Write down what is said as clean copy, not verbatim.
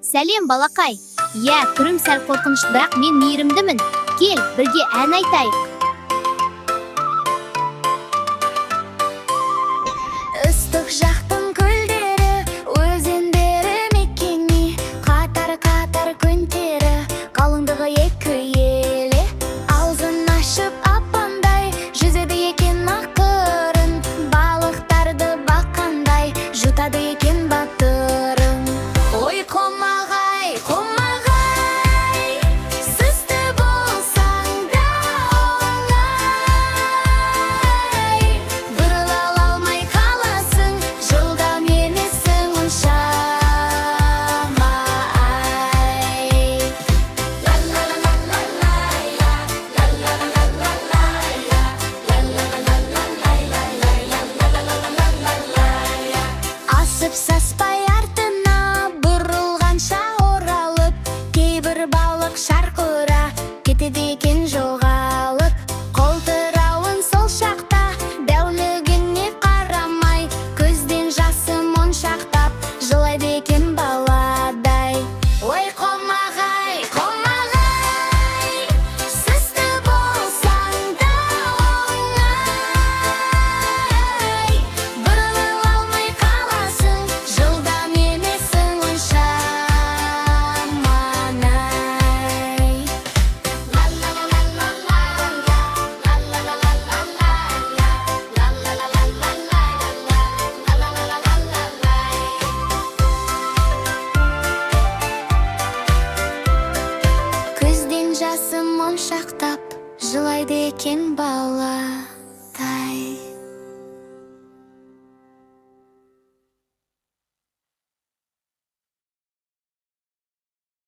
Сәлем, балақай. Түрім сәл қорқынышты, бірақ мен мейірімдімін. Кел, бірге ән айтайық. Ыстық жақтың көлдері, өзендері мекені, қатар-қатар күндері, қалыңдығы екі елі. Аузын ашып апандай, жүзеді екен ақырын, балықтарды баққандай, жұтады екен батырын. Ой, қомағай, қомағай, сызды болсаң да оңай. Бұрыла алмай қаласың, жылдам емессің оншама ай. Асып саспай артына бұрылғанша оралып, кейбір балық шарқыра кетеді екен жоғалып. Қолтырауын сол шақта дәулігіне қарамай, көзден жасы моншақтап жылайды екен баладай. Ой, қомағай, қомағай, сызды болсаң да оңай. Бұрыла алмай қаласың, жылдам емессің оншама ай. Көзден жасы моншақтап жылайды екен бала.